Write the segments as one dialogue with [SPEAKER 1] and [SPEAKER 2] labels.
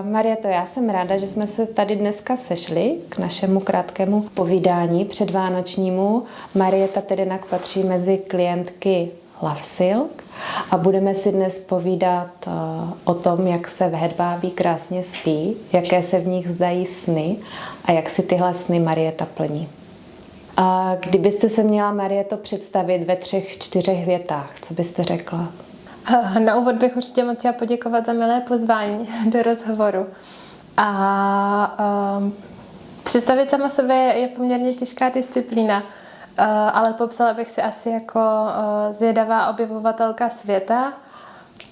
[SPEAKER 1] Marieto, já jsem ráda, že jsme se tady dneska sešli k našemu krátkému povídání předvánočnímu. Marieta Tedenak patří mezi klientky Love Silk a budeme si dnes povídat o tom, jak se v Hedvábí krásně spí, jaké se v nich zdají sny a jak si tyhle sny Marieta plní. A kdybyste se měla, Marieto, představit ve 3-4 větách, co byste řekla?
[SPEAKER 2] Na úvod bych určitě moc chtěla poděkovat za milé pozvání do rozhovoru. Představit sama sebe je poměrně těžká disciplína, ale popsala bych si asi jako zvědavá objevovatelka světa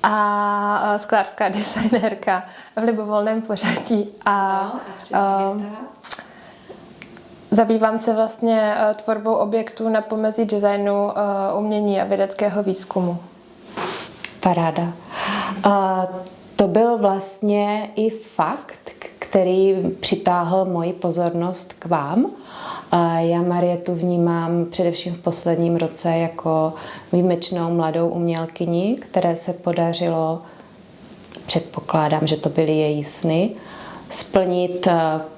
[SPEAKER 2] a sklářská designérka v libovolném pořadí. Zabývám se vlastně tvorbou objektů na pomezí designu, umění a vědeckého výzkumu. Paráda.
[SPEAKER 1] To byl vlastně i fakt, který přitáhl moji pozornost k vám. Já Marietu vnímám především v posledním roce jako výjimečnou mladou umělkyni, které se podařilo, předpokládám, že to byly její sny, splnit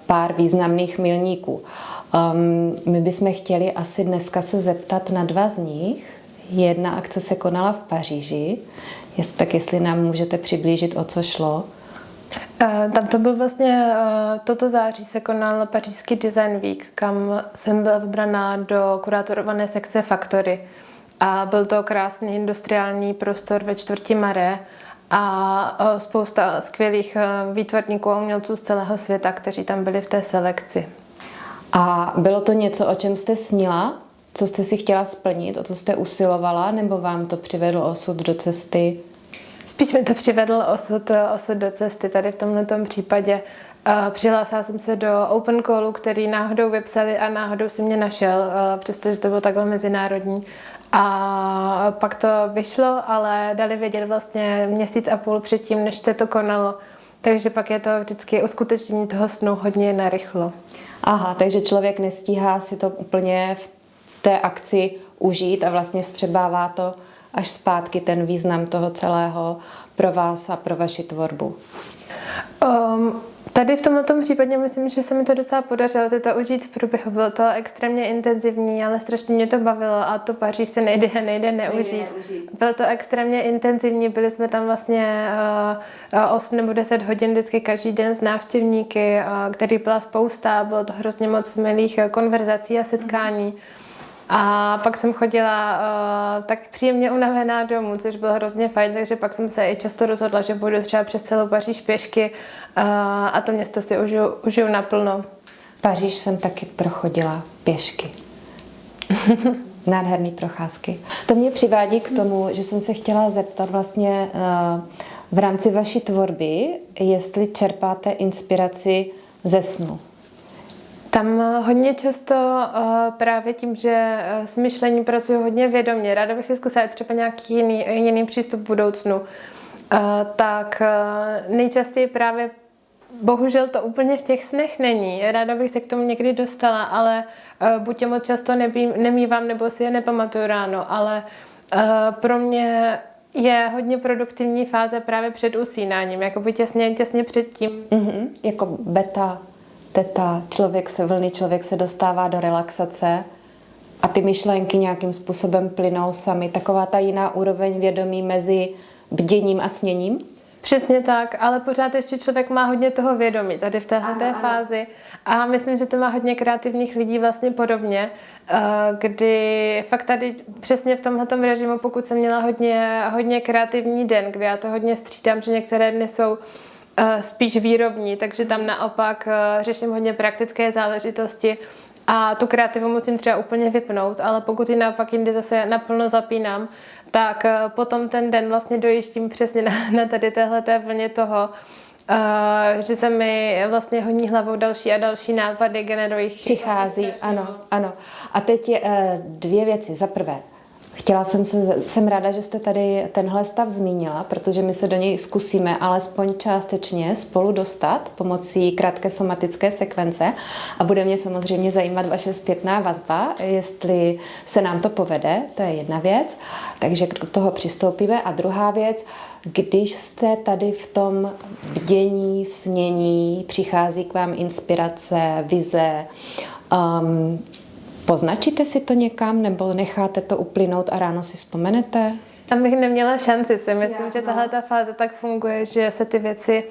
[SPEAKER 1] pár významných milníků. My bychom chtěli asi dneska se zeptat na 2 z nich. Jedna akce se konala v Paříži, jestli nám můžete přiblížit, o co šlo.
[SPEAKER 2] Tam to byl vlastně, toto září se konal Pařížský Design Week, kam jsem byla vybraná do kurátorované sekce Factory. A byl to krásný industriální prostor ve čtvrti Marais a spousta skvělých výtvarníků a umělců z celého světa, kteří tam byli v té selekci.
[SPEAKER 1] A bylo to něco, o čem jste snila? Co jste si chtěla splnit, o co jste usilovala, nebo vám to přivedl osud do cesty?
[SPEAKER 2] Spíš mi to přivedl osud do cesty tady v tomto případě. Přihlásila jsem se do Open Callu, který náhodou vypsali a náhodou si mě našel, přestože to bylo takhle mezinárodní. A pak to vyšlo, ale dali vědět vlastně 1,5 měsíce předtím, než se to konalo. Takže pak je to vždycky uskutečnění toho snu hodně narychlo.
[SPEAKER 1] Aha, takže člověk nestíhá si to úplně v té akci užít a vlastně vstřebává to až zpátky ten význam toho celého pro vás a pro vaši tvorbu.
[SPEAKER 2] Tady v tomto případě myslím, že se mi to docela podařilo si to užít v průběhu. Bylo to extrémně intenzivní, ale strašně mě to bavilo a to Paříž se nejde neužít. Bylo to extrémně intenzivní, byli jsme tam vlastně 8 nebo 10 hodin vždycky každý den s návštěvníky, kterých byla spousta, bylo to hrozně moc milých konverzací a setkání. A pak jsem chodila tak příjemně unavená domů, což bylo hrozně fajn, takže pak jsem se i často rozhodla, že budu třeba přes celou Paříž pěšky a to město si užiju naplno.
[SPEAKER 1] Paříž jsem taky prochodila pěšky. Nádherný procházky. To mě přivádí k tomu, že jsem se chtěla zeptat vlastně v rámci vaší tvorby, jestli čerpáte inspiraci ze snu.
[SPEAKER 2] Tam hodně často právě tím, že s myšlením pracuji hodně vědomě, ráda bych si zkusila třeba nějaký jiný přístup v budoucnu, tak nejčastěji právě bohužel to úplně v těch snech není. Ráda bych se k tomu někdy dostala, ale buď je moc často nemívám, nebo si je nepamatuju ráno, ale pro mě je hodně produktivní fáze právě před usínáním, jakoby těsně předtím.
[SPEAKER 1] Jako beta, teta, člověk se dostává do relaxace a ty myšlenky nějakým způsobem plynou sami. Taková ta jiná úroveň vědomí mezi bděním a sněním?
[SPEAKER 2] Přesně tak, ale pořád ještě člověk má hodně toho vědomí tady v téhleté fázi a myslím, že to má hodně kreativních lidí vlastně podobně, kdy fakt tady přesně v tomhletom režimu, pokud jsem měla hodně kreativní den, kdy já to hodně střídám, že některé dny jsou spíš výrobní, takže tam naopak řeším hodně praktické záležitosti a tu kreativu musím třeba úplně vypnout, ale pokud ji naopak jindy zase naplno zapínám, tak potom ten den vlastně dojíždím přesně na tady téhleté vlně toho, že se mi vlastně honí hlavou další a další nápady, generují.
[SPEAKER 1] Přichází, ano. A teď je 2 věci. Za prvé, Jsem ráda, že jste tady tenhle stav zmínila, protože my se do něj zkusíme alespoň částečně spolu dostat pomocí krátké somatické sekvence a bude mě samozřejmě zajímat vaše zpětná vazba, jestli se nám to povede, to je jedna věc, takže k toho přistoupíme. A druhá věc, když jste tady v tom bdění, snění, přichází k vám inspirace, vize, poznačíte si to někam nebo necháte to uplynout a ráno si vzpomenete?
[SPEAKER 2] Tam bych neměla šanci, si myslím, že tahle ta fáze tak funguje, že se ty věci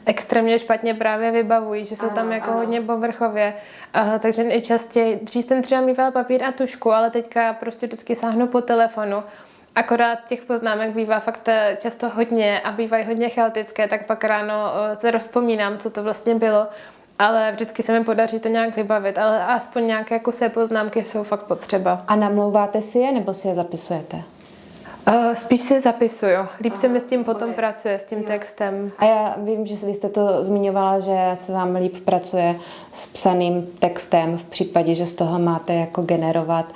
[SPEAKER 2] extrémně špatně právě vybavují, že jsou tam jako hodně povrchově. Takže nejčastěji, dřív jsem třeba mývala papír a tušku, ale teďka prostě vždycky sáhnu po telefonu. Akorát těch poznámek bývá fakt často hodně a bývají hodně chaotické, tak pak ráno se rozpomínám, co to vlastně bylo. Ale vždycky se mi podaří to nějak vybavit, ale aspoň nějaké kusé poznámky jsou fakt potřeba.
[SPEAKER 1] A namlouváte si je, nebo si je zapisujete?
[SPEAKER 2] Spíš si je zapisuju. Líp se mi s tím potom pracuje, s tím textem.
[SPEAKER 1] A já vím, že vy jste to zmiňovala, že se vám líp pracuje s psaným textem v případě, že z toho máte jako generovat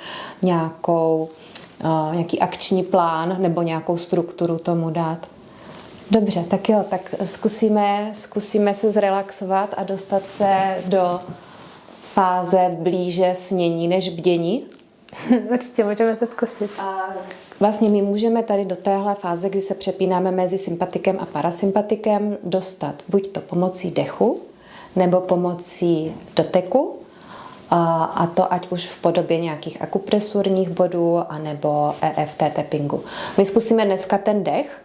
[SPEAKER 1] nějaký akční plán nebo nějakou strukturu tomu dát. Dobře, tak jo, tak zkusíme se zrelaxovat a dostat se do fáze blíže snění než bdění.
[SPEAKER 2] Určitě, můžeme to zkusit.
[SPEAKER 1] A vlastně my můžeme tady do téhle fáze, kdy se přepínáme mezi sympatikem a parasympatikem, dostat buď to pomocí dechu, nebo pomocí doteku, a to ať už v podobě nějakých akupresurních bodů, anebo EFT tappingu. My zkusíme dneska ten dech.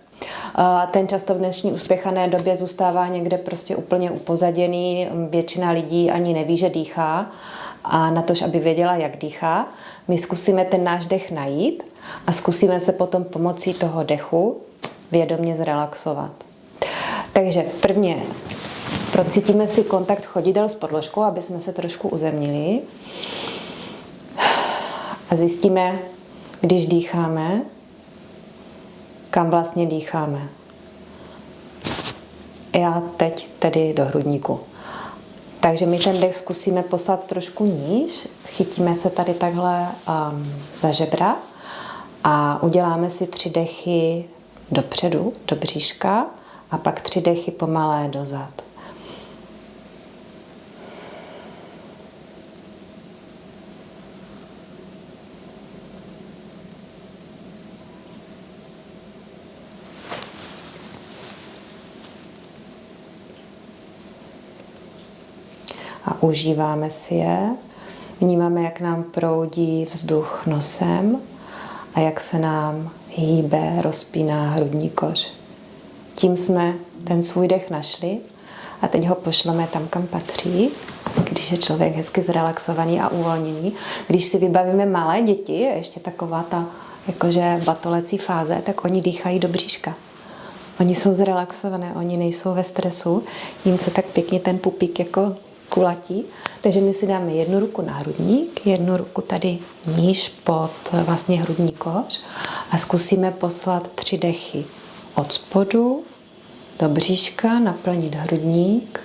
[SPEAKER 1] Ten často v dnešní uspěchané době zůstává někde prostě úplně upozaděný. Většina lidí ani neví, že dýchá, a na tož, aby věděla, jak dýchá. My zkusíme ten náš dech najít a zkusíme se potom pomocí toho dechu vědomě zrelaxovat. Takže prvně procítíme si kontakt chodidel s podložkou, aby jsme se trošku uzemnili. A zjistíme, když dýcháme, kam vlastně dýcháme. Já teď tedy do hrudníku. Takže my ten dech zkusíme poslat trošku níž, chytíme se tady takhle za žebra a uděláme si 3 dechy dopředu, do bříška a pak 3 dechy pomalé dozad. A užíváme si je. Vnímáme, jak nám proudí vzduch nosem a jak se nám hýbe, rozpíná hrudní koř. Tím jsme ten svůj dech našli a teď ho pošleme tam, kam patří, když je člověk hezky zrelaxovaný a uvolněný. Když si vybavíme malé děti, je ještě taková ta jakože batolecí fáze, tak oni dýchají do bříška. Oni jsou zrelaxované, oni nejsou ve stresu, jim se tak pěkně ten pupík jako kulatí. Takže my si dáme jednu ruku na hrudník, jednu ruku tady níž pod vlastně hrudní koř a zkusíme poslat 3 dechy od spodu do bříška, naplnit hrudník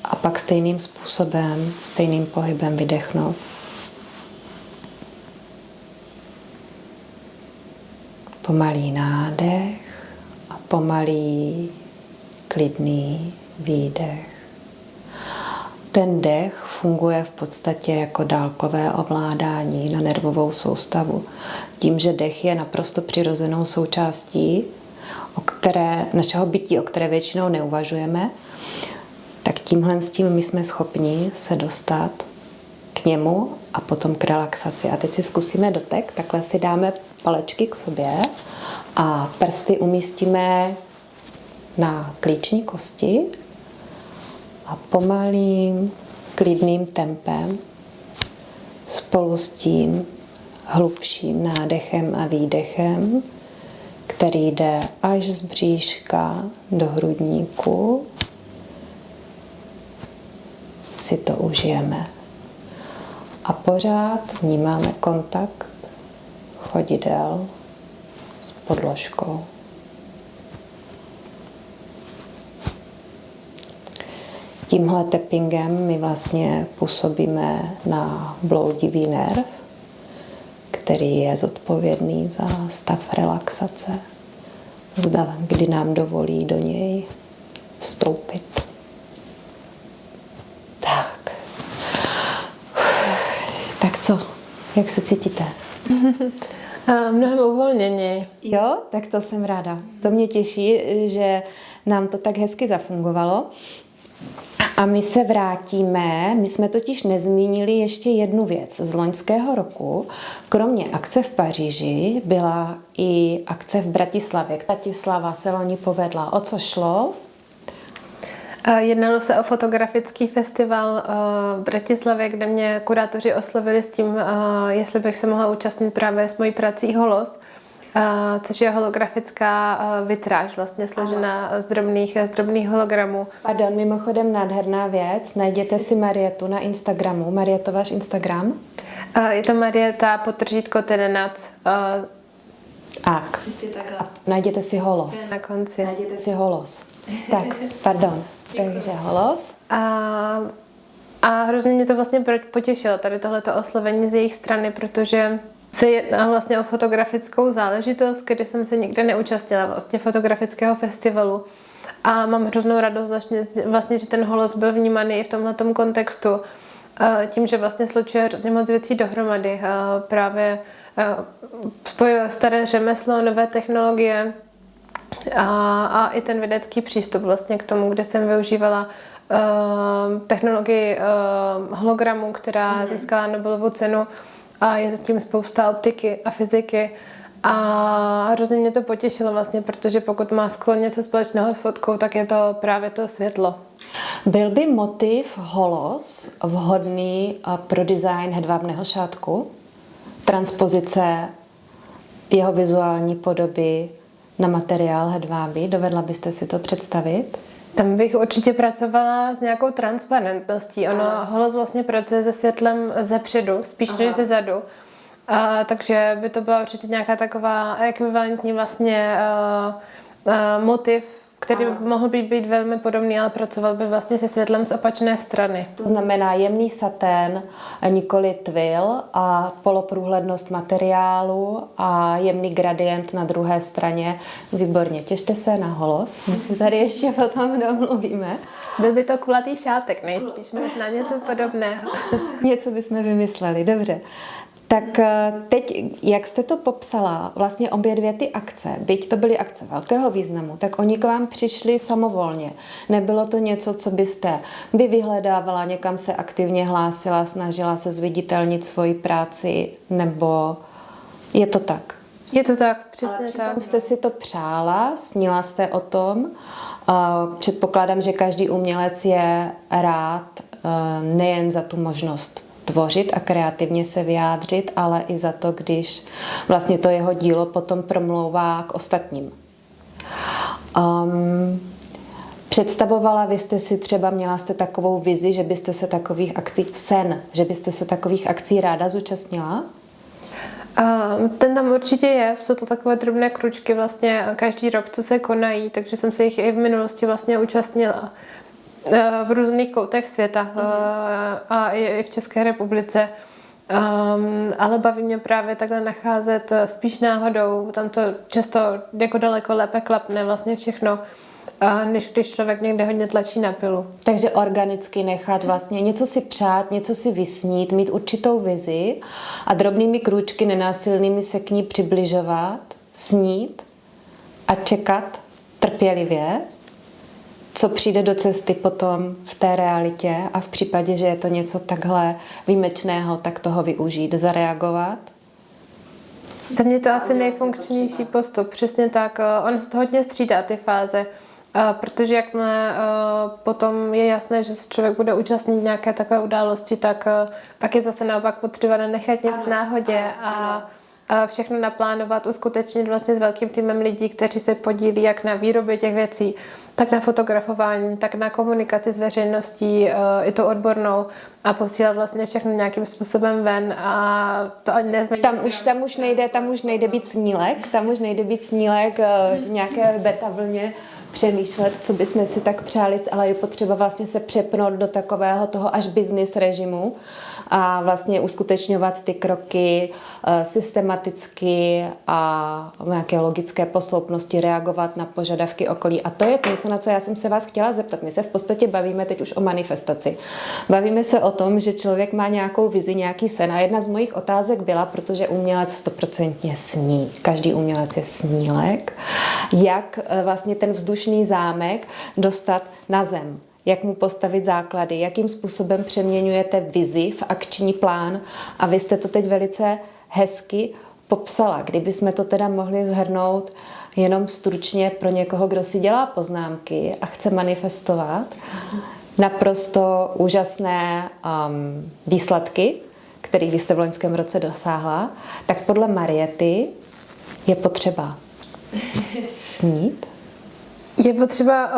[SPEAKER 1] a pak stejným způsobem, stejným pohybem vydechnout. Pomalý nádech a pomalý klidný výdech. Ten dech funguje v podstatě jako dálkové ovládání na nervovou soustavu. Tím, že dech je naprosto přirozenou součástí našeho bytí, o které většinou neuvažujeme, tak tímhle s tím my jsme schopni se dostat k němu a potom k relaxaci. A teď si zkusíme dotek, takhle si dáme palečky k sobě a prsty umístíme na klíční kosti a pomalým, klidným tempem spolu s tím hlubším nádechem a výdechem, který jde až z bříška do hrudníku, si to užijeme. A pořád vnímáme kontakt chodidel s podložkou. Tímhle tappingem my vlastně působíme na bloudivý nerv, který je zodpovědný odpovědný za stav relaxace, kdy nám dovolí do něj vstoupit. Tak. Tak co? Jak se cítíte?
[SPEAKER 2] Mnohem uvolněněji.
[SPEAKER 1] Jo, tak to jsem ráda. To mě těší, že nám to tak hezky zafungovalo. A my se vrátíme, my jsme totiž nezmínili ještě jednu věc. Z loňského roku, kromě akce v Paříži, byla i akce v Bratislavě. Bratislava se loni povedla. O co šlo?
[SPEAKER 2] Jednalo se o fotografický festival v Bratislavě, kde mě kurátoři oslovili s tím, jestli bych se mohla účastnit právě s mojí prací Holos, což je holografická vitráž, vlastně složená z drobných hologramů.
[SPEAKER 1] Pardon, mimochodem nádherná věc. Najděte si Marietu na Instagramu. Marieto, váš Instagram?
[SPEAKER 2] Je to Marieta _ Tedenac.
[SPEAKER 1] Tak.
[SPEAKER 2] Čistě takhle.
[SPEAKER 1] Najděte si Holos.
[SPEAKER 2] Na konci.
[SPEAKER 1] Najděte si Holos. Tak, pardon. Takže Holos.
[SPEAKER 2] A hrozně mě to vlastně potěšilo, tady tohleto oslovení z jejich strany, protože se jedná vlastně o fotografickou záležitost, kdy jsem se nikdy neúčastnila vlastně fotografického festivalu. A mám hroznou radost vlastně, že ten Holos byl vnímaný i v tomhletom kontextu, tím, že vlastně slučuje hrozně moc věcí dohromady. Právě spojuje staré řemeslo, nové technologie a i ten vědecký přístup vlastně k tomu, kde jsem využívala technologii hologramu, která získala Nobelovu cenu a je zatím spousta optiky a fyziky. A hrozně mě to potěšilo vlastně, protože pokud má sklo něco společného s fotkou, tak je to právě to světlo.
[SPEAKER 1] Byl by motiv Holos vhodný pro design hedvábného šátku? Transpozice jeho vizuální podoby na materiál hedváby? Dovedla byste si to představit?
[SPEAKER 2] Tam bych určitě pracovala s nějakou transparentností. Ono Holos vlastně pracuje se světlem zepředu, spíš než zezadu. Takže by to byla určitě nějaká taková ekvivalentní vlastně motiv, který by mohl být velmi podobný, ale pracoval by vlastně se světlem z opačné strany.
[SPEAKER 1] To znamená jemný satén, nikoli twill a poloprůhlednost materiálu a jemný gradient na druhé straně. Výborně, těšte se na Holos, my si tady ještě potom domluvíme.
[SPEAKER 2] Byl by to kulatý šátek, nejspíš možná něco podobného.
[SPEAKER 1] Něco bychom vymysleli, dobře. Tak teď, jak jste to popsala, vlastně obě dvě ty akce, byť to byly akce velkého významu, tak oni k vám přišli samovolně. Nebylo to něco, co byste vyhledávala, někam se aktivně hlásila, snažila se zviditelnit svoji práci, nebo je to tak?
[SPEAKER 2] Je to tak, přesně
[SPEAKER 1] ale
[SPEAKER 2] tak.
[SPEAKER 1] Jste si to přála, snila jste o tom. Předpokládám, že každý umělec je rád nejen za tu možnost tvořit a kreativně se vyjádřit, ale i za to, když vlastně to jeho dílo potom promlouvá k ostatním. Představovala, vy jste si třeba, měla jste takovou vizi, že byste se takových akcí, že byste se takových akcí ráda zúčastnila?
[SPEAKER 2] Ten tam určitě je, jsou to takové drobné kručky vlastně každý rok, co se konají, takže jsem se jich i v minulosti vlastně účastnila v různých koutech světa a i v České republice. Ale baví mě právě takhle nacházet spíš náhodou, tam to často jako daleko lépe klapne vlastně všechno, než když člověk někde hodně tlačí na pilu.
[SPEAKER 1] Takže organicky nechat vlastně něco si přát, něco si vysnít, mít určitou vizi a drobnými krůčky nenásilnými se k ní přibližovat, snít a čekat trpělivě, co přijde do cesty potom v té realitě a v případě, že je to něco takhle výjimečného, tak toho využít, zareagovat.
[SPEAKER 2] Za mě to asi nejfunkčnější postup, přesně tak. On to hodně střídá ty fáze, protože jakmile potom je jasné, že se člověk bude účastnit nějaké takové události, tak pak je zase naopak potřeba nenechat nic náhodě a všechno naplánovat, uskutečnit vlastně s velkým týmem lidí, kteří se podílí jak na výrobě těch věcí, tak na fotografování, tak na komunikaci s veřejností, i to odbornou a posílat vlastně všechno nějakým způsobem ven a to nezmění.
[SPEAKER 1] Tam už nejde být snílek, v nějaké beta vlně přemýšlet, co bychom si tak přáli, ale je potřeba vlastně se přepnout do takového toho až business režimu a vlastně uskutečňovat ty kroky systematicky a v nějaké logické posloupnosti reagovat na požadavky okolí. A to je něco, na co já jsem se vás chtěla zeptat. My se v podstatě bavíme teď už o manifestaci. Bavíme se o tom, že člověk má nějakou vizi, nějaký sen. A jedna z mojich otázek byla, protože umělec 100% sní. Každý umělec je snílek. Jak vlastně ten vzdušný zámek dostat na zem? Jak mu postavit základy? Jakým způsobem přeměňujete vizi v akční plán? A vy jste to teď velice hezky popsala. Kdybychom to teda mohli shrnout jenom stručně pro někoho, kdo si dělá poznámky a chce manifestovat naprosto úžasné výsledky, kterých vy jste v loňském roce dosáhla, tak podle Mariety je potřeba snít.
[SPEAKER 2] Je potřeba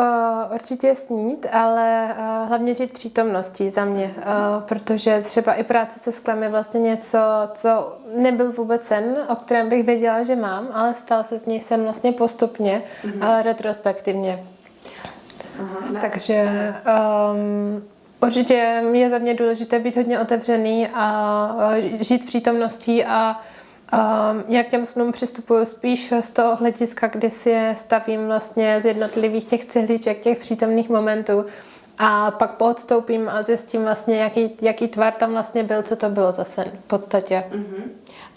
[SPEAKER 2] určitě snít, ale hlavně žít přítomností za mě, protože třeba i práce se sklem je vlastně něco, co nebyl vůbec sen, o kterém bych věděla, že mám, ale stal se z něj sen vlastně postupně, retrospektivně. Takže určitě je za mě důležité být hodně otevřený a žít přítomností a já k těm snům přistupuji spíš z toho hlediska, kdy si je stavím vlastně z jednotlivých těch cihliček, těch přítomných momentů a pak poodstoupím a zjistím vlastně, jaký tvar tam vlastně byl, co to bylo za sen v podstatě.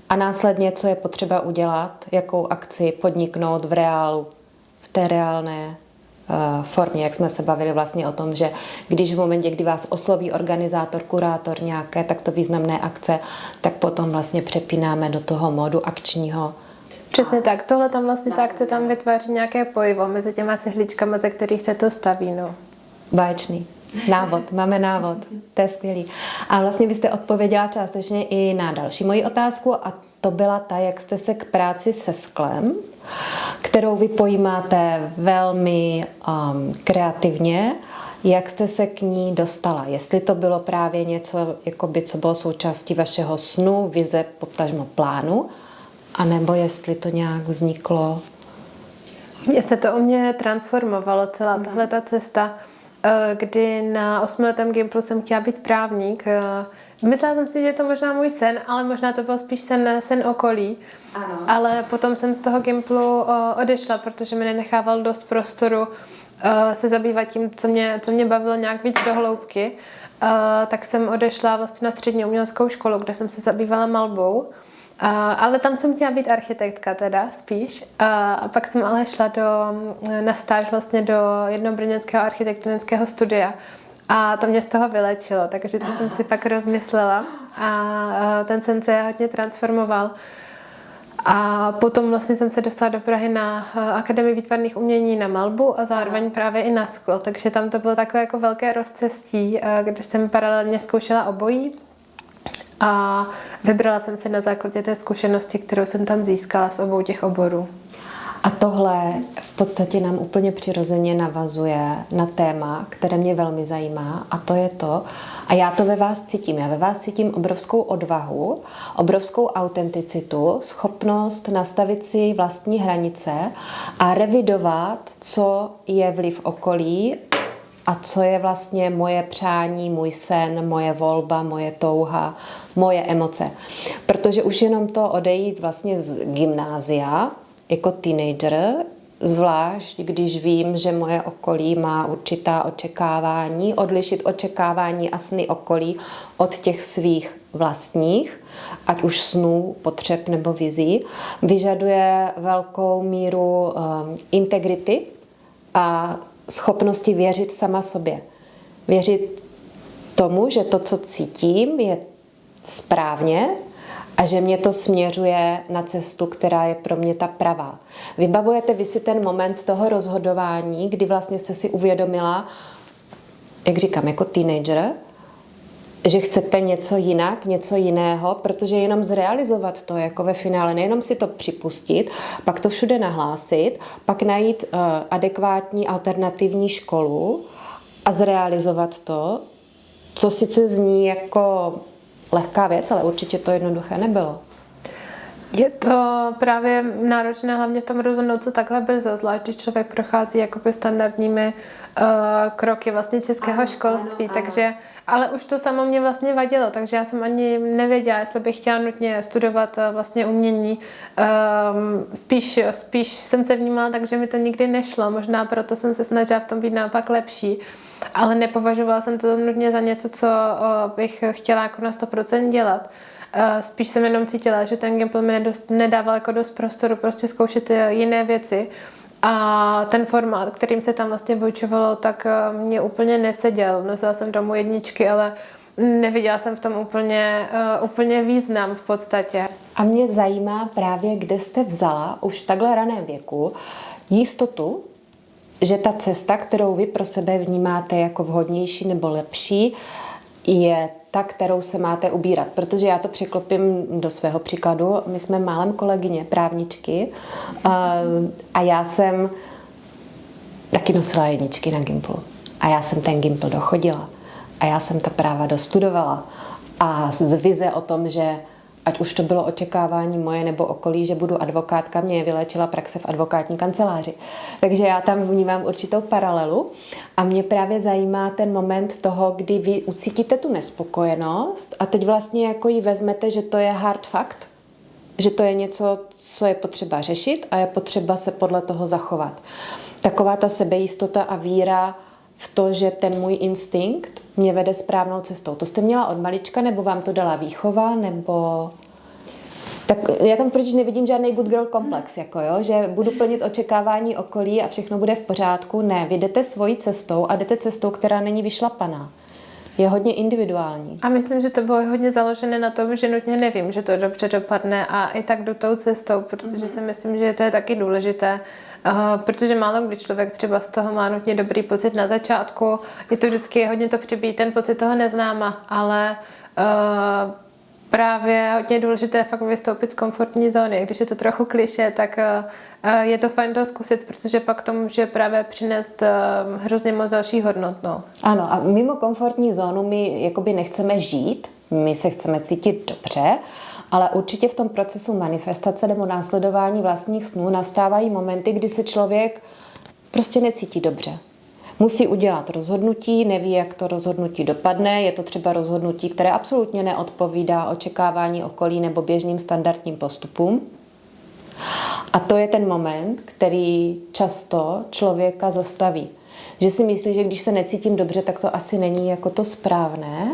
[SPEAKER 1] A následně, co je potřeba udělat, jakou akci podniknout v reálu, v té reálné formě, jak jsme se bavili vlastně o tom, že když v momentě, kdy vás osloví organizátor, kurátor nějaké takto významné akce, tak potom vlastně přepínáme do toho módu akčního.
[SPEAKER 2] Přesně tak. Tohle tam vlastně ta akce tam vytváří nějaké pojivo mezi těma cihličkama, ze kterých se to staví. No.
[SPEAKER 1] Báječný. Návod, máme návod, to je skvělý. A vlastně vy jste odpověděla částečně i na další moji otázku a to byla ta, jak jste se k práci se sklem, kterou vy pojímáte velmi kreativně, jak jste se k ní dostala. Jestli to bylo právě něco, jakoby, co bylo součástí vašeho snu, vize, potažmo plánu, anebo jestli to nějak vzniklo.
[SPEAKER 2] Se to u mě transformovalo, celá tahle ta cesta, kdy na 8letém Gimplu jsem chtěla být právník. Myslela jsem si, že je to možná můj sen, ale možná to byl spíš sen okolí.
[SPEAKER 1] Ano.
[SPEAKER 2] Ale potom jsem z toho Gimplu odešla, protože mi nenechával dost prostoru se zabývat tím, co mě bavilo nějak víc do hloubky. Tak jsem odešla vlastně na střední uměleckou školu, kde jsem se zabývala malbou. Ale tam jsem chtěla být architektka teda spíš. A pak jsem ale šla na stáž vlastně do jednoho brněnského architektonického studia. A to mě z toho vylečilo, takže to jsem si pak rozmyslela a ten sen se hodně transformoval. A potom vlastně jsem se dostala do Prahy na Akademii výtvarných umění na malbu a zároveň právě i na sklo, takže tam to bylo takové jako velké rozcestí, kde jsem paralelně zkoušela obojí a vybrala jsem se na základě té zkušenosti, kterou jsem tam získala z obou těch oborů.
[SPEAKER 1] A tohle v podstatě nám úplně přirozeně navazuje na téma, které mě velmi zajímá, a to je to, a já to ve vás cítím. Já ve vás cítím obrovskou odvahu, obrovskou autenticitu, schopnost nastavit si vlastní hranice a revidovat, co je vliv okolí a co je vlastně moje přání, můj sen, moje volba, moje touha, moje emoce. Protože už jenom to odejít vlastně z gymnázia jako teenager, zvlášť když vím, že moje okolí má určitá očekávání, odlišit očekávání a sny okolí od těch svých vlastních, ať už snů, potřeb nebo vizí, vyžaduje velkou míru integrity a schopnosti věřit sama sobě. Věřit tomu, že to, co cítím, je správně a že mě to směřuje na cestu, která je pro mě ta pravá. Vybavujete vy si ten moment toho rozhodování, kdy vlastně jste si uvědomila, jak říkám, jako teenager, že chcete něco jinak, něco jiného, protože jenom zrealizovat to jako ve finále, nejenom si to připustit, pak to všude nahlásit, pak najít adekvátní alternativní školu a zrealizovat to, to sice zní jako lehká věc, ale určitě to jednoduché nebylo.
[SPEAKER 2] Je to právě náročné hlavně v tom rozhodnout se takhle brzo, zvlášť když člověk prochází jakoby standardními kroky vlastně českého školství,
[SPEAKER 1] ano.
[SPEAKER 2] Takže, ale už to samo mě vlastně vadilo, takže já jsem ani nevěděla, jestli bych chtěla nutně studovat vlastně umění. Spíš jsem se vnímala tak, že mi to nikdy nešlo, možná proto jsem se snažila v tom být naopak lepší, ale nepovažovala jsem to nutně za něco, co bych chtěla jako na 100% dělat. Spíš jsem jenom cítila, že ten Gimpl mi nedával jako dost prostoru prostě zkoušet jiné věci a ten formát, kterým se tam vlastně vyučovalo, tak mě úplně neseděl. Nosila jsem domů jedničky, ale neviděla jsem v tom úplně význam v podstatě.
[SPEAKER 1] A mě zajímá právě, kde jste vzala už v takhle raném věku jistotu, že ta cesta, kterou vy pro sebe vnímáte jako vhodnější nebo lepší, je ta, kterou se máte ubírat. Protože já to překlopím do svého příkladu. My jsme málem kolegyně, právničky, a já jsem taky nosila jedničky na Gimplu. A já jsem ten Gimpl dochodila. A já jsem ta práva dostudovala. A z vize o tom, že ať už to bylo očekávání moje nebo okolí, že budu advokátka, mě vyléčila praxe v advokátní kanceláři. Takže já tam vnímám určitou paralelu a mě právě zajímá ten moment toho, kdy vy ucítíte tu nespokojenost a teď vlastně jako ji vezmete, že to je hard fact, že to je něco, co je potřeba řešit a je potřeba se podle toho zachovat. Taková ta sebejistota a víra v to, že ten můj instinkt mě vede správnou cestou. To jste měla od malička, nebo vám to dala výchova, nebo... Tak já tam proč nevidím žádný good girl komplex, jako jo, že budu plnit očekávání okolí a všechno bude v pořádku. Ne, vy jdete svojí cestou a jdete cestou, která není vyšlapaná. Je hodně individuální.
[SPEAKER 2] A myslím, že to bylo hodně založené na tom, že nutně nevím, že to dobře dopadne a i tak jdu tou cestou, protože si myslím, že to je taky důležité, protože málo kdy člověk třeba z toho má nutně dobrý pocit na začátku, je to vždycky hodně to přibíjí ten pocit toho neznáma, ale právě hodně důležité je fakt vystoupit z komfortní zóny. Když je to trochu klišé, tak je to fajn to zkusit, protože pak to může právě přinést hrozně moc další hodnot. No.
[SPEAKER 1] Ano, a mimo komfortní zónu my jakoby nechceme žít, my se chceme cítit dobře, ale určitě v tom procesu manifestace nebo následování vlastních snů nastávají momenty, kdy se člověk prostě necítí dobře. Musí udělat rozhodnutí, neví, jak to rozhodnutí dopadne, je to třeba rozhodnutí, které absolutně neodpovídá očekávání okolí nebo běžným standardním postupům. A to je ten moment, který často člověka zastaví. Že si myslí, že když se necítím dobře, tak to asi není jako to správné,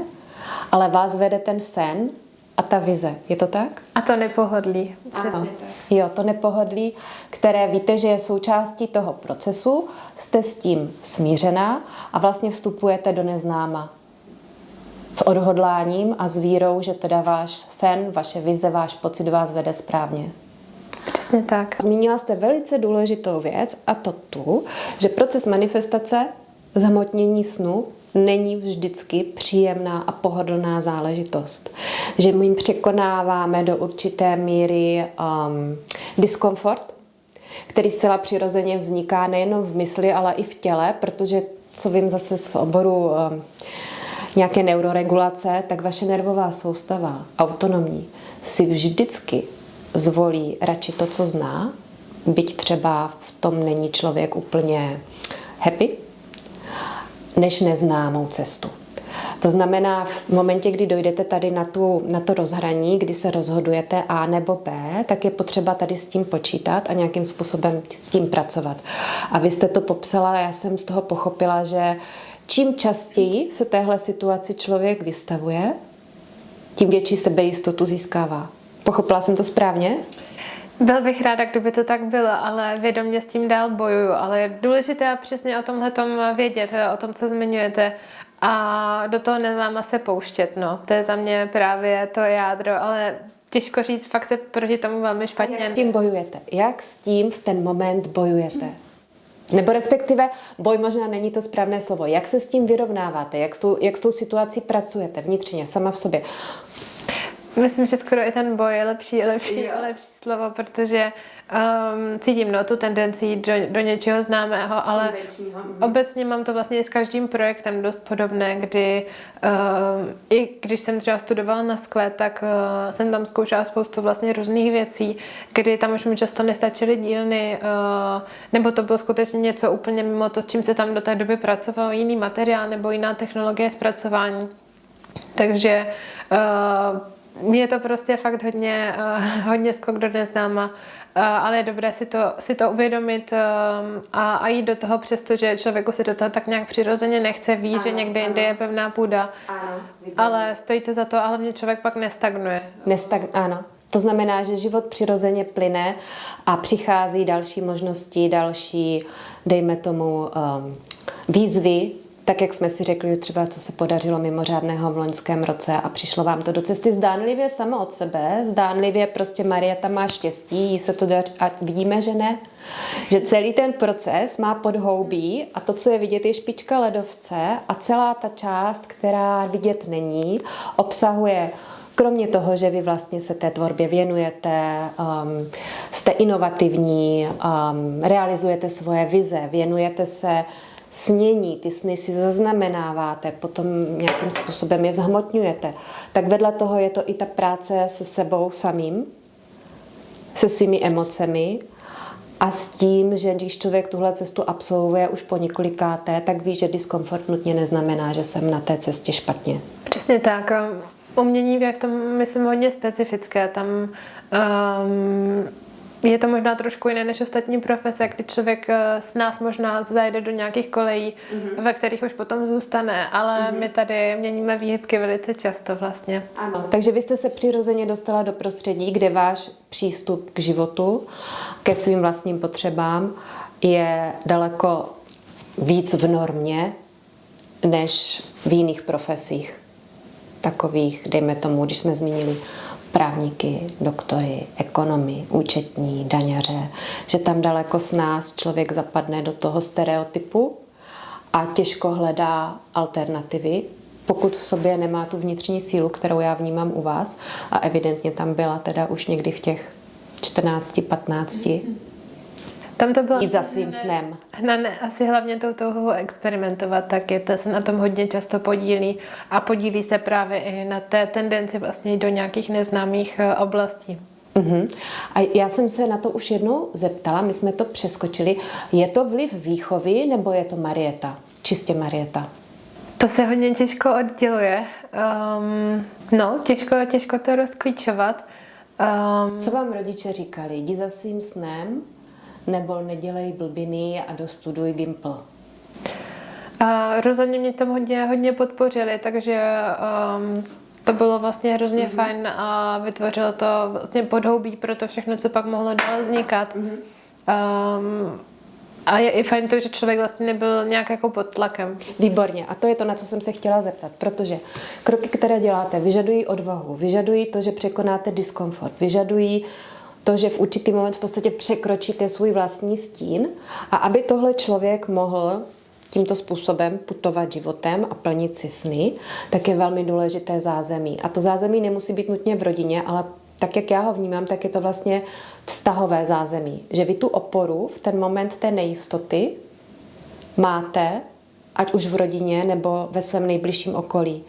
[SPEAKER 1] ale vás vede ten sen a ta vize. Je to tak?
[SPEAKER 2] A to nepohodlí. Přesně tak.
[SPEAKER 1] Jo, to nepohodlí, které víte, že je součástí toho procesu, jste s tím smířená a vlastně vstupujete do neznáma. S odhodláním a s vírou, že teda váš sen, vaše vize, váš pocit vás vede správně.
[SPEAKER 2] Přesně tak.
[SPEAKER 1] Zmínila jste velice důležitou věc a to tu, že proces manifestace, zhmotnění snu, není vždycky příjemná a pohodlná záležitost. Že my jim překonáváme do určité míry diskomfort, který zcela přirozeně vzniká nejenom v mysli, ale i v těle, protože, co vím zase z oboru nějaké neuroregulace, tak vaše nervová soustava, autonomní, si vždycky zvolí radši to, co zná, byť třeba v tom není člověk úplně happy, než neznámou cestu. To znamená, v momentě, kdy dojdete tady na to rozhraní, kdy se rozhodujete A nebo B, tak je potřeba tady s tím počítat a nějakým způsobem s tím pracovat. A vy jste to popsala, já jsem z toho pochopila, že čím častěji se téhle situaci člověk vystavuje, tím větší sebejistotu získává. Pochopila jsem to správně?
[SPEAKER 2] Byl bych ráda, kdyby to tak bylo, ale vědomě s tím dál bojuju. Ale je důležité přesně o tomhletom vědět, o tom, co zmiňujete a do toho neznáma se pouštět. No. To je za mě právě to jádro, ale těžko říct, fakt se proti tomu velmi špatně.
[SPEAKER 1] A jak s tím bojujete? Jak s tím v ten moment bojujete? Nebo respektive, boj možná není to správné slovo. Jak se s tím vyrovnáváte? Jak s tou situací pracujete vnitřně, sama v sobě?
[SPEAKER 2] Myslím, že skoro i ten boj je lepší slovo, protože cítím tu tendenci jít do něčeho známého, ale obecně mám to vlastně s každým projektem dost podobné, kdy i když jsem třeba studovala na skle, tak jsem tam zkoušela spoustu vlastně různých věcí, kdy tam už mi často nestačily dílny, nebo to bylo skutečně něco úplně mimo to, s čím se tam do té doby pracovalo, jiný materiál nebo jiná technologie zpracování. Takže je to prostě fakt hodně skok do neznáma, ale je dobré si to uvědomit a jít do toho, přestože člověku se do toho tak nějak přirozeně nechce, ví, že někde jinde je pevná půda, ale stojí to za to a hlavně člověk pak nestagnuje.
[SPEAKER 1] Ano. To znamená, že život přirozeně plyne a přichází další možnosti, další, dejme tomu, výzvy, tak jak jsme si řekli, třeba co se podařilo mimořádného v loňském roce a přišlo vám to do cesty zdánlivě samo od sebe, zdánlivě prostě Marieta má štěstí, jí se to daří a vidíme, že ne. Že celý ten proces má podhoubí a to, co je vidět, je špička ledovce a celá ta část, která vidět není, obsahuje kromě toho, že vy vlastně se té tvorbě věnujete, jste inovativní, realizujete svoje vize, věnujete se snění, ty sny si zaznamenáváte, potom nějakým způsobem je zhmotňujete, tak vedle toho je to i ta práce se sebou samým, se svými emocemi a s tím, že když člověk tuhle cestu absolvuje už po několikáté, tak ví, že diskomfort nutně neznamená, že jsem na té cestě špatně.
[SPEAKER 2] Přesně tak. Umění je v tom, myslím, hodně specifické. Tam je to možná trošku jiné než ostatní profese, kdy člověk s nás možná zajde do nějakých kolejí, ve kterých už potom zůstane, ale my tady měníme výhybky velice často vlastně.
[SPEAKER 1] Ano, takže vy jste se přirozeně dostala do prostředí, kde váš přístup k životu, ke svým vlastním potřebám je daleko víc v normě, než v jiných profesích. Takových, dejme tomu, když jsme zmínili právníky, doktory, ekonomy, účetní, daňaře, že tam daleko s nás člověk zapadne do toho stereotypu a těžko hledá alternativy, pokud v sobě nemá tu vnitřní sílu, kterou já vnímám u vás a evidentně tam byla teda už někdy v těch 14, 15.
[SPEAKER 2] Tam to bylo
[SPEAKER 1] jít za svým snem.
[SPEAKER 2] Asi hlavně tou touhou experimentovat, tak se na tom hodně často podílí a podílí se právě i na té tendenci vlastně do nějakých neznámých oblastí.
[SPEAKER 1] A já jsem se na to už jednou zeptala, my jsme to přeskočili. Je to vliv výchovy nebo je to Marieta? Čistě Marieta?
[SPEAKER 2] To se hodně těžko odděluje. Těžko to rozklíčovat.
[SPEAKER 1] Co vám rodiče říkali? Jdi za svým snem? Nebo nedělej blbiny a dostuduj Gimpl?
[SPEAKER 2] Rozhodně mě tam hodně podpořili, takže to bylo vlastně hrozně fajn a vytvořilo to vlastně podhoubí pro to všechno, co pak mohlo dál vznikat. A je i fajn to, že člověk vlastně nebyl nějak jako pod tlakem.
[SPEAKER 1] Výborně. A to je to, na co jsem se chtěla zeptat, protože kroky, které děláte, vyžadují odvahu, vyžadují to, že překonáte diskomfort, vyžadují to, že v určitý moment v podstatě překročíte svůj vlastní stín a aby tohle člověk mohl tímto způsobem putovat životem a plnit si sny, tak je velmi důležité zázemí. A to zázemí nemusí být nutně v rodině, ale tak, jak já ho vnímám, tak je to vlastně vztahové zázemí. Že vy tu oporu v ten moment té nejistoty máte, ať už v rodině nebo ve svém nejbližším okolí.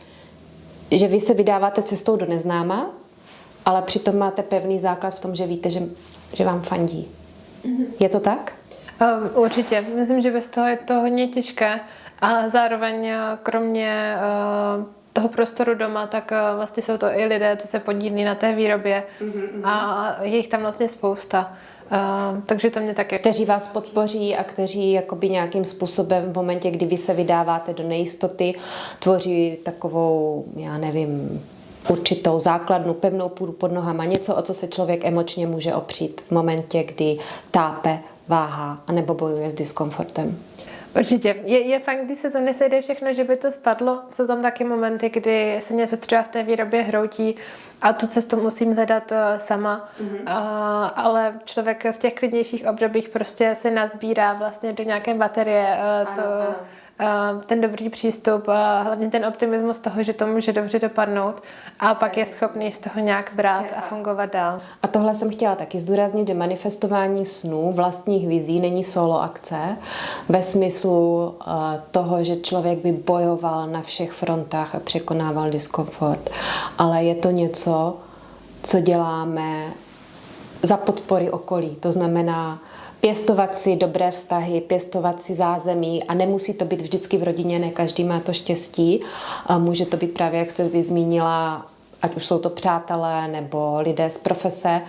[SPEAKER 1] Že vy se vydáváte cestou do neznáma, ale přitom máte pevný základ v tom, že víte, že vám fandí. Je to tak?
[SPEAKER 2] Určitě. Myslím, že bez toho je to hodně těžké, ale zároveň kromě toho prostoru doma, tak vlastně jsou to i lidé, co se podílí na té výrobě a je jich tam vlastně spousta. Takže to mě taky...
[SPEAKER 1] Kteří vás podpoří a kteří jakoby nějakým způsobem v momentě, kdy vy se vydáváte do nejistoty, tvoří takovou, já nevím, určitou základnu, pevnou půdu pod nohama, něco, o co se člověk emočně může opřít v momentě, kdy tápe, váhá anebo bojuje s diskomfortem.
[SPEAKER 2] Určitě. Je fajn, když se to nesejde všechno, že by to spadlo. Jsou tam taky momenty, kdy se něco třeba v té výrobě hroutí a tu cestu musím hledat sama. Ale člověk v těch klidnějších obdobích prostě se nazbírá vlastně do nějaké baterie ten dobrý přístup a hlavně ten optimismus toho, že to může dobře dopadnout a pak je schopný z toho nějak brát a fungovat dál.
[SPEAKER 1] A tohle jsem chtěla taky zdůraznit, že manifestování snů, vlastních vizí není solo akce ve smyslu toho, že člověk by bojoval na všech frontách a překonával diskomfort, ale je to něco, co děláme za podpory okolí. To znamená pěstovat si dobré vztahy, pěstovat si zázemí a nemusí to být vždycky v rodině, ne každý má to štěstí. Může to být právě, jak jste zmínila, ať už jsou to přátelé nebo lidé z profese,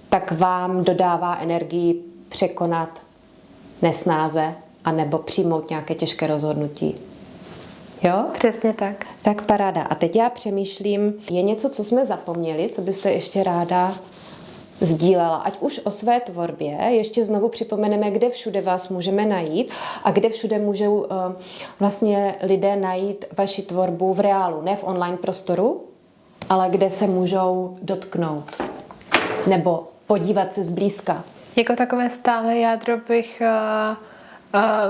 [SPEAKER 1] tak vám dodává energii překonat nesnáze anebo přijmout nějaké těžké rozhodnutí. Jo?
[SPEAKER 2] Přesně tak.
[SPEAKER 1] Tak paráda. A teď já přemýšlím, je něco, co jsme zapomněli, co byste ještě ráda sdílela, ať už o své tvorbě, ještě znovu připomeneme, kde všude vás můžeme najít a kde všude můžou vlastně lidé najít vaši tvorbu v reálu, ne v online prostoru, ale kde se můžou dotknout nebo podívat se zblízka.
[SPEAKER 2] Jako takové stále jádro bych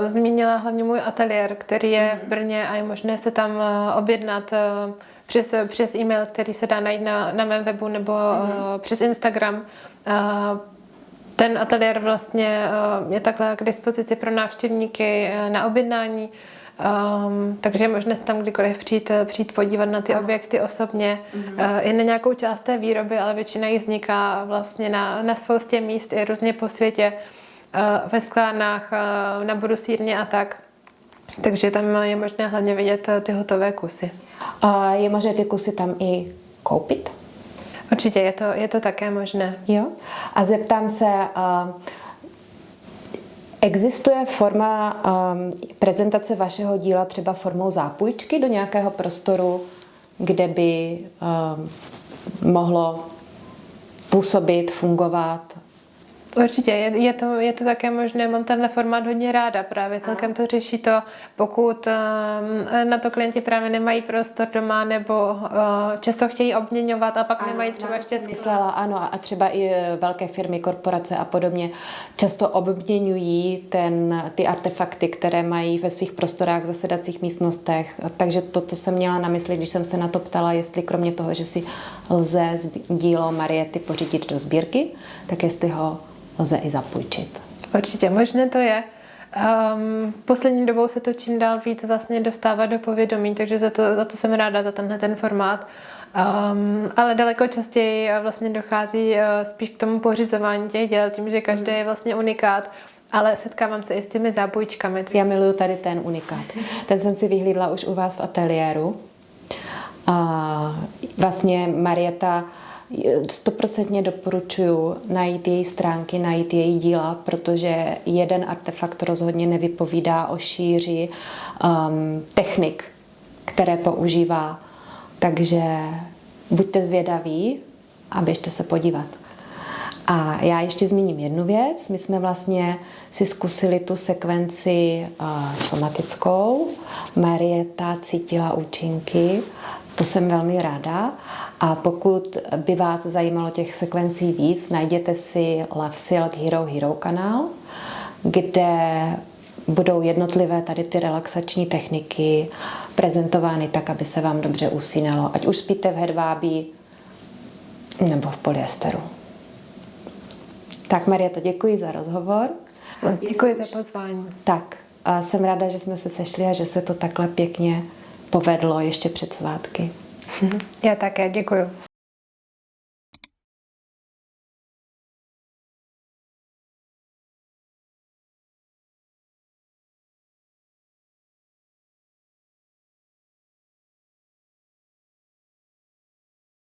[SPEAKER 2] zmínila hlavně můj ateliér, který je v Brně a je možné se tam objednat přes e-mail, který se dá najít na mém webu nebo přes Instagram. Ten ateliér vlastně je takhle k dispozici pro návštěvníky na objednání, takže je možné se tam kdykoliv přijít podívat na ty objekty osobně. I na nějakou část té výroby, ale většina jich vzniká vlastně na spoustě míst i různě po světě, ve sklárnách, na brusírně a tak. Takže tam je možné hlavně vidět ty hotové kusy.
[SPEAKER 1] A je možné ty kusy tam i koupit?
[SPEAKER 2] Určitě, je to také možné.
[SPEAKER 1] Jo. A zeptám se, existuje forma prezentace vašeho díla třeba formou zápůjčky do nějakého prostoru, kde by mohlo působit, fungovat?
[SPEAKER 2] Určitě, je to také možné, mám tenhle formát hodně ráda, právě celkem to řeší to, pokud na to klienti právě nemají prostor doma nebo často chtějí obměňovat a pak nemají třeba ještě
[SPEAKER 1] myslela, ano, a třeba i velké firmy, korporace a podobně často obměňují ty artefakty, které mají ve svých prostorách, zasedacích místnostech, takže toto jsem měla na mysli, když jsem se na to ptala, jestli kromě toho, že si lze dílo Mariety pořídit do sbírky, tak jestli ho lze i zapůjčit.
[SPEAKER 2] Určitě, možné to je. Poslední dobou se to čím dál víc vlastně dostává do povědomí, takže za to jsem ráda, za ten formát. Ale daleko častěji vlastně dochází spíš k tomu pořizování těch děl, tím, že každý je vlastně unikát, ale setkávám se i s těmi zápůjčkami.
[SPEAKER 1] Já miluju tady ten unikát. Ten jsem si vyhlídla už u vás v ateliéru. Vlastně Marieta 100% doporučuji najít její stránky, najít její díla, protože jeden artefakt rozhodně nevypovídá o šíři technik, které používá. Takže buďte zvědaví a běžte se podívat. A já ještě zmíním jednu věc. My jsme vlastně si zkusili tu sekvenci somatickou. Marieta cítila účinky. To jsem velmi ráda. A pokud by vás zajímalo těch sekvencí víc, najděte si Love Silk Hero kanál, kde budou jednotlivé tady ty relaxační techniky prezentovány tak, aby se vám dobře usínalo. Ať už spíte v hedvábí nebo v polyesteru. Tak, Marieto, děkuji za rozhovor.
[SPEAKER 2] Děkuji za pozvání.
[SPEAKER 1] Tak, jsem ráda, že jsme se sešli a že se to takhle pěkně povedlo ještě před svátky.
[SPEAKER 2] Já také, děkuji.